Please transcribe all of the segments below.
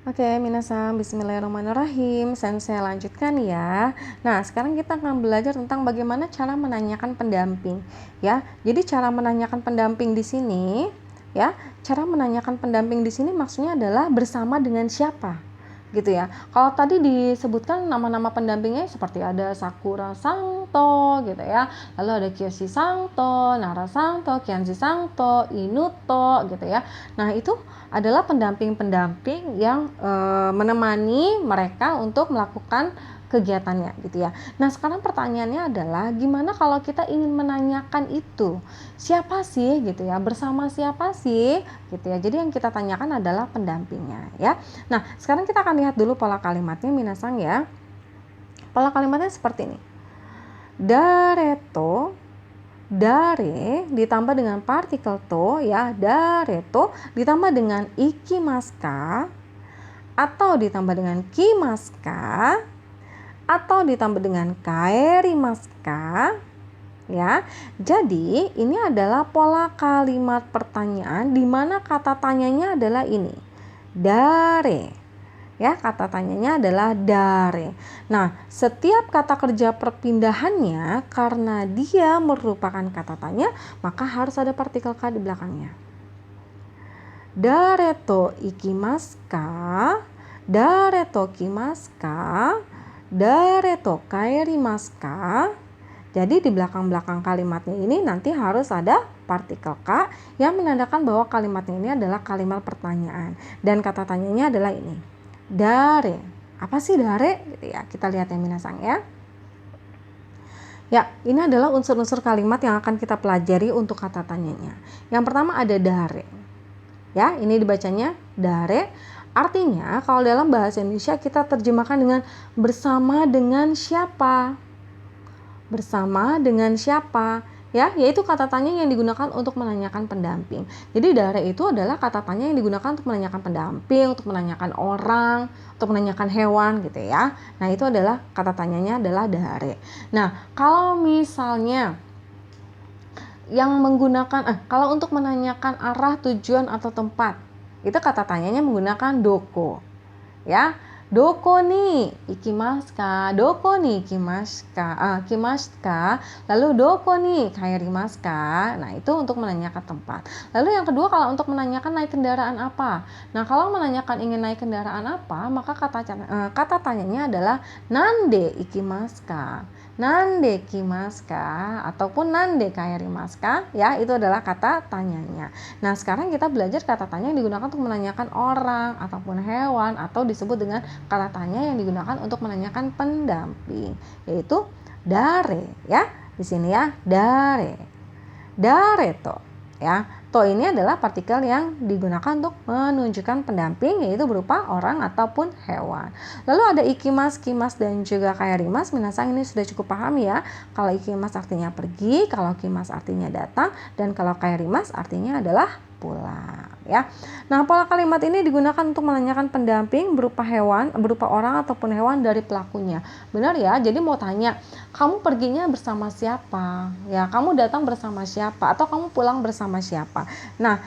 Oke, minasan, bismillahirrahmanirrahim. Saya lanjutkan ya. Nah, sekarang kita akan belajar tentang bagaimana cara menanyakan pendamping, ya. Jadi cara menanyakan pendamping di sini, ya, cara menanyakan pendamping di sini maksudnya adalah bersama dengan siapa, gitu ya. Kalau tadi disebutkan nama-nama pendampingnya seperti ada Sakura Sangto, gitu ya. Lalu ada Kiyoshi Sangto, Nara Sangto, Kianzi Sangto, Inuto, gitu ya. Nah, itu adalah pendamping-pendamping yang menemani mereka untuk melakukan kegiatannya gitu ya. Nah, sekarang pertanyaannya adalah gimana kalau kita ingin menanyakan itu? Siapa sih gitu ya? Bersama siapa sih gitu ya. Jadi yang kita tanyakan adalah pendampingnya ya. Nah, sekarang kita akan lihat dulu pola kalimatnya minasang ya. Pola kalimatnya seperti ini. Dareto, dare ditambah dengan partikel to ya, dareto ditambah dengan ikimaska atau ditambah dengan kimaska atau ditambah dengan kaerimaska ya. Jadi ini adalah pola kalimat pertanyaan di mana kata tanyanya adalah ini, dare. Ya, kata tanyanya adalah dare. Nah, setiap kata kerja perpindahannya karena dia merupakan kata tanya, maka harus ada partikel ka di belakangnya. Dare to ikimasu ka? Dare to kimasu ka? Dare to kaerimasu ka? Jadi di belakang-belakang kalimatnya ini nanti harus ada partikel ka yang menandakan bahwa kalimatnya ini adalah kalimat pertanyaan. Dan kata tanyanya adalah ini. Dare. Apa sih dare? Gitu ya. Kita lihat ya minasang ya. Ya, ini adalah unsur-unsur kalimat yang akan kita pelajari untuk kata tanyanya. Yang pertama ada dare. Ya, ini dibacanya dare. Artinya kalau dalam bahasa Indonesia kita terjemahkan dengan bersama dengan siapa? Bersama dengan siapa? Ya, yaitu kata tanya yang digunakan untuk menanyakan pendamping. Jadi dare itu adalah kata tanya yang digunakan untuk menanyakan pendamping, untuk menanyakan orang, untuk menanyakan hewan gitu ya. Nah, itu adalah kata tanyanya adalah dare. Nah, kalau misalnya yang menggunakan kalau untuk menanyakan arah, tujuan atau tempat, itu kata tanyanya menggunakan doko. Ya. Doko ni ikimasu ka? Doko ni ikimasu ka? Lalu doko ni kaerimasu ka? Nah, itu untuk menanyakan tempat. Lalu yang kedua kalau untuk menanyakan naik kendaraan apa? Nah, kalau menanyakan ingin naik kendaraan apa, maka kata tanyanya adalah nande ikimasu ka? Nande kimasu ka? Ataupun nande kaerimasu ka? Ya, itu adalah kata tanyanya. Nah, sekarang kita belajar kata tanya yang digunakan untuk menanyakan orang ataupun hewan atau disebut dengan kata tanya yang digunakan untuk menanyakan pendamping, yaitu dare ya. Di sini ya, dare. Dare to ya. To ini adalah partikel yang digunakan untuk menunjukkan pendamping, yaitu berupa orang ataupun hewan. Lalu ada ikimas, kimas, dan juga kaerimas. Minasang ini sudah cukup paham ya. Kalau ikimas artinya pergi, kalau kimas artinya datang, dan kalau kaerimas artinya adalah pulang ya. Nah, pola kalimat ini digunakan untuk menanyakan pendamping berupa hewan, berupa orang ataupun hewan dari pelakunya. Benar ya? Jadi mau tanya, kamu perginya bersama siapa? Ya, kamu datang bersama siapa? Atau kamu pulang bersama siapa? Nah,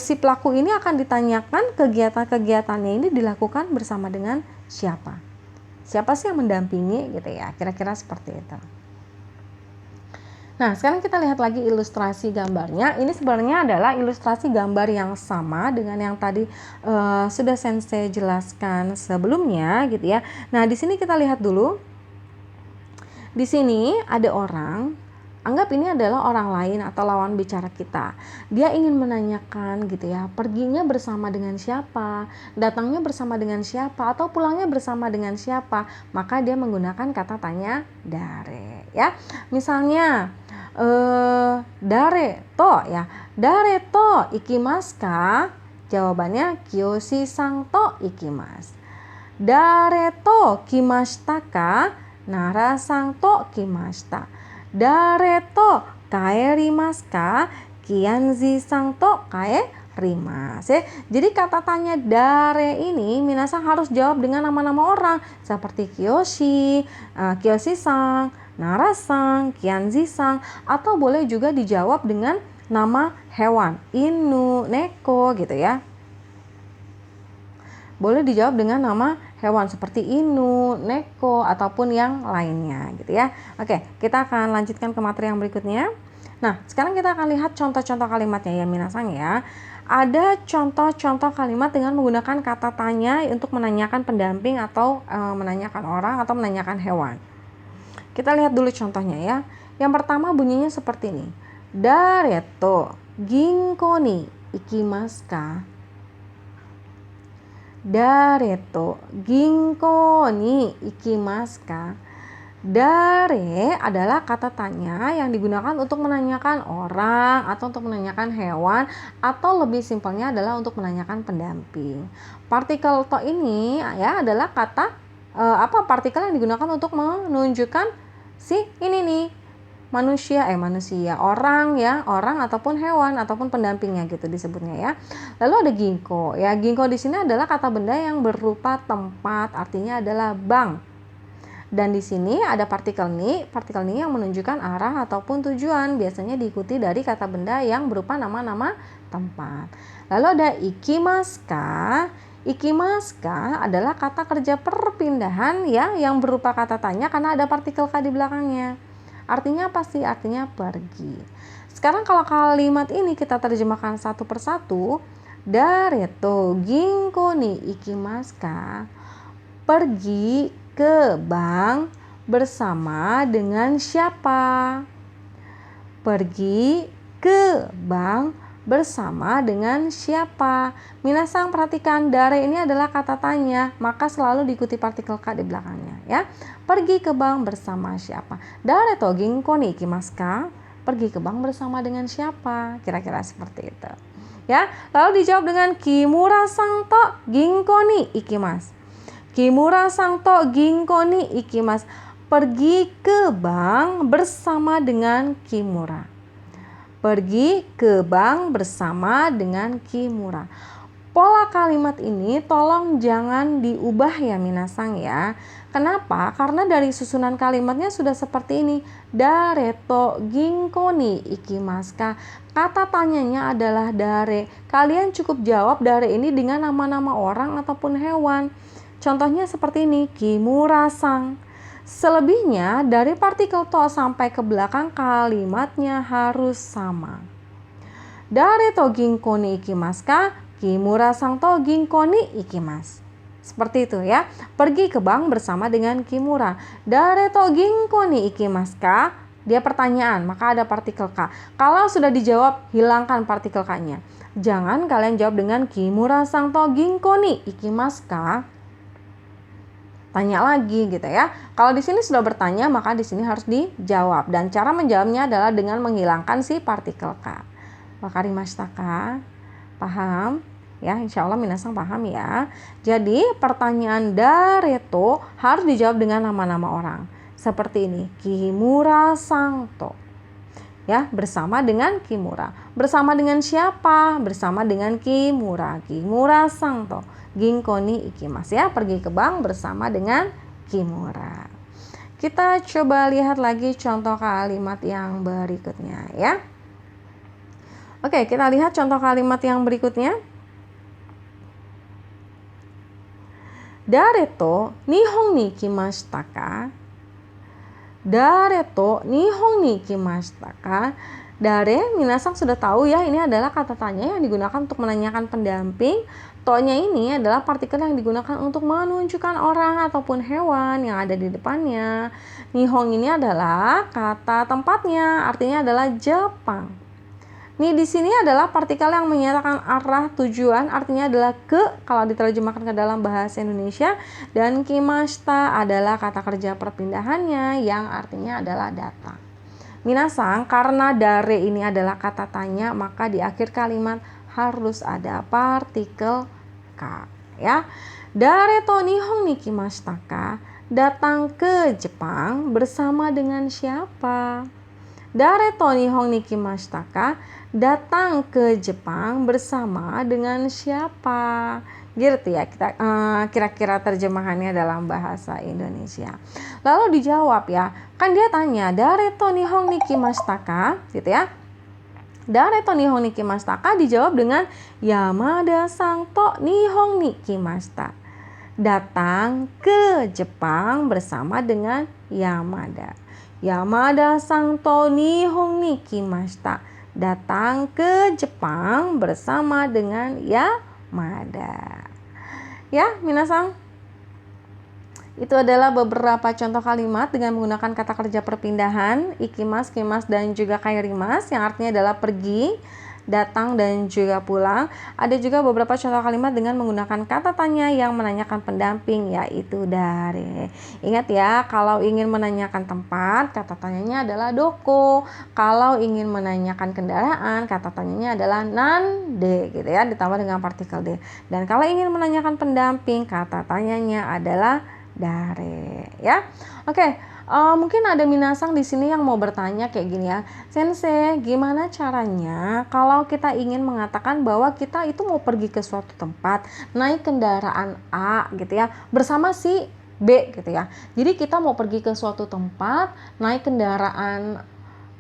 si pelaku ini akan ditanyakan kegiatan-kegiatannya ini dilakukan bersama dengan siapa? Siapa sih yang mendampingi gitu ya? Kira-kira seperti itu. Nah, sekarang kita lihat lagi ilustrasi gambarnya. Ini sebenarnya adalah ilustrasi gambar yang sama dengan yang tadi sudah Sensei jelaskan sebelumnya gitu ya. Nah, di sini kita lihat dulu. Di sini ada orang, anggap ini adalah orang lain atau lawan bicara kita. Dia ingin menanyakan gitu ya, perginya bersama dengan siapa, datangnya bersama dengan siapa, atau pulangnya bersama dengan siapa. Maka dia menggunakan kata tanya dare ya. Misalnya dare to ya. Dare to ikimasu ka? Jawabannya Kiyoshi sang to ikimasu. Dare to kimashita ka? Nara sang to kimashita. Dare to kaerimasu ka? Kianzi sang to kaerimasu. Jadi kata tanya dare ini minasang harus jawab dengan nama-nama orang seperti Kiyoshi, Kiyoshi sang, Nara sang, Kianzi sang, atau boleh juga dijawab dengan nama hewan, inu, neko gitu ya. boleh dijawab dengan nama hewan seperti inu, neko, ataupun yang lainnya gitu ya. Oke, kita akan lanjutkan ke materi yang berikutnya. Nah, sekarang kita akan lihat contoh-contoh kalimatnya ya minasang ya. Ada contoh-contoh kalimat dengan menggunakan kata tanya untuk menanyakan pendamping atau menanyakan orang atau menanyakan hewan. Kita lihat dulu contohnya ya. Yang pertama bunyinya seperti ini. Dareto ginko ni ikimasu ka? Dareto ginko ni ikimasu ka? Dare adalah kata tanya yang digunakan untuk menanyakan orang atau untuk menanyakan hewan, atau lebih simpelnya adalah untuk menanyakan pendamping. Partikel to ini ya adalah kata partikel yang digunakan untuk menunjukkan si ini nih manusia orang ya, orang ataupun hewan ataupun pendampingnya gitu disebutnya ya. Lalu ada ginko ya. Ginko di sini adalah kata benda yang berupa tempat, artinya adalah bank. Dan di sini ada partikel ni yang menunjukkan arah ataupun tujuan, biasanya diikuti dari kata benda yang berupa nama-nama tempat. Lalu ada ikimasu ka. Ikimasu ka adalah kata kerja perpindahan ya, yang berupa kata tanya karena ada partikel ka di belakangnya. Artinya apa sih? Artinya pergi. Sekarang kalau kalimat ini kita terjemahkan satu persatu. Dareto ginko ni ikimasu ka? Pergi ke bank bersama dengan siapa? Pergi ke bank bersama dengan siapa? Minasang perhatikan, dare ini adalah kata tanya, maka selalu diikuti partikel ka di belakangnya ya. Pergi ke bank bersama siapa? Dare to ginko ni ikimasu ka? Pergi ke bank bersama dengan siapa? Kira-kira seperti itu. Ya, lalu dijawab dengan Kimura-san to ginko ni ikimasu. Kimura-san to ginko ni ikimasu. Pergi ke bank bersama dengan Kimura. Pergi ke bank bersama dengan Kimura. Pola kalimat ini tolong jangan diubah ya minasang ya. Kenapa? Karena dari susunan kalimatnya sudah seperti ini. Dareto ginko ni ikimasu ka? Kata tanyanya adalah dare. Kalian cukup jawab dare ini dengan nama-nama orang ataupun hewan. Contohnya seperti ini, Kimura-san. Selebihnya dari partikel to sampai ke belakang kalimatnya harus sama. Dare to ginko ni ikimasu ka? Kimura-san to ginko ni ikimasu. Seperti itu ya. Pergi ke bank bersama dengan Kimura. Dare to ginko ni ikimasu ka? Dia pertanyaan, maka ada partikel ka. Kalau sudah dijawab, hilangkan partikel ka-nya. Jangan kalian jawab dengan Kimura-san to ginko ni ikimasu ka? Tanya lagi gitu ya. Kalau di sini sudah bertanya, maka di sini harus dijawab, dan cara menjawabnya adalah dengan menghilangkan si partikel ka. Wakarimashita ka? Paham? Ya, insya Allah minasang paham ya. Jadi pertanyaan dareto harus dijawab dengan nama-nama orang. Seperti ini, Kimura-san to. Ya, bersama dengan Kimura. Bersama dengan siapa? Bersama dengan Kimura. Kimura-san to ginko ni ikimasu ya, pergi ke bank bersama dengan Kimura. Kita coba lihat lagi contoh kalimat yang berikutnya ya. Oke, kita lihat contoh kalimat yang berikutnya. Dareto nihon ni kimashita ka? Dareto nihon ni kimashita ka? Dare, minasang sudah tahu ya, ini adalah kata tanya yang digunakan untuk menanyakan pendamping. To-nya ini adalah partikel yang digunakan untuk menunjukkan orang ataupun hewan yang ada di depannya. Nihon ini adalah kata tempatnya, artinya adalah Jepang. Nih di sini adalah partikel yang menyatakan arah tujuan, artinya adalah ke kalau diterjemahkan ke dalam bahasa Indonesia, dan kimashita adalah kata kerja perpindahannya yang artinya adalah datang. Minasang, karena dare ini adalah kata tanya, maka di akhir kalimat harus ada partikel ka ya. Dare to nihon ni kimashita ka? Datang ke Jepang bersama dengan siapa? Dare to nihon ni kimashita ka? Datang ke Jepang bersama dengan siapa? Gitu ya, kita kira-kira terjemahannya dalam bahasa Indonesia. Lalu dijawab ya, kan dia tanya dare to nihon ni kimashita ka? Gitu ya. Dare to nihon ni kimashita ka? Dijawab dengan Yamada-san to nihon ni kimashita. Datang ke Jepang bersama dengan Yamada. Yamada-san to nihon ni kimashita. Datang ke Jepang bersama dengan Yamada. Ya, minasan. Itu adalah beberapa contoh kalimat dengan menggunakan kata kerja perpindahan, ikimas, kimas, dan juga kairimas, yang artinya adalah pergi, datang, dan juga pulang. Ada juga beberapa contoh kalimat dengan menggunakan kata tanya yang menanyakan pendamping, yaitu dare. Ingat ya, kalau ingin menanyakan tempat, kata tanyanya adalah doko. Kalau ingin menanyakan kendaraan, kata tanyanya adalah nande, gitu ya, ditambah dengan partikel de. Dan kalau ingin menanyakan pendamping, kata tanyanya adalah dare, ya. Oke, mungkin ada minasang di sini yang mau bertanya kayak gini ya, Sensei, gimana caranya kalau kita ingin mengatakan bahwa kita itu mau pergi ke suatu tempat, naik kendaraan A gitu ya, bersama si B gitu ya. Jadi kita mau pergi ke suatu tempat, naik kendaraan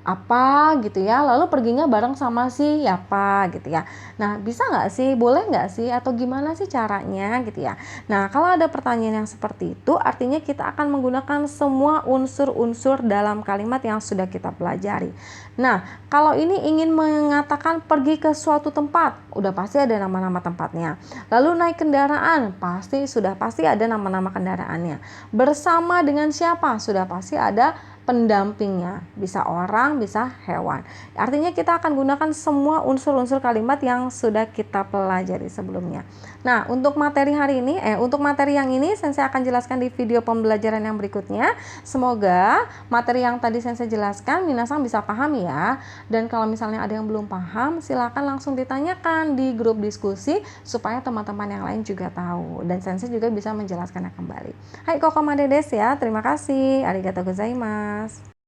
apa gitu ya, lalu perginya bareng sama si siapa gitu ya. Nah, bisa nggak sih, boleh nggak sih, atau gimana sih caranya gitu ya. Nah, kalau ada pertanyaan yang seperti itu, artinya kita akan menggunakan semua unsur-unsur dalam kalimat yang sudah kita pelajari. Nah, kalau ini ingin mengatakan pergi ke suatu tempat, udah pasti ada nama-nama tempatnya. Lalu naik kendaraan, sudah pasti ada nama-nama kendaraannya. Bersama dengan siapa, sudah pasti ada pendampingnya, bisa orang, bisa hewan. Artinya kita akan gunakan semua unsur-unsur kalimat yang sudah kita pelajari sebelumnya. Nah, untuk materi hari ini, untuk materi yang ini Sensei akan jelaskan di video pembelajaran yang berikutnya. Semoga materi yang tadi Sensei jelaskan minasang bisa paham ya. Dan kalau misalnya ada yang belum paham, silakan langsung ditanyakan di grup diskusi supaya teman-teman yang lain juga tahu. Dan Sensei juga bisa menjelaskannya kembali. Hai kokomade desu ya, terima kasih. Arigatou gozaimasu.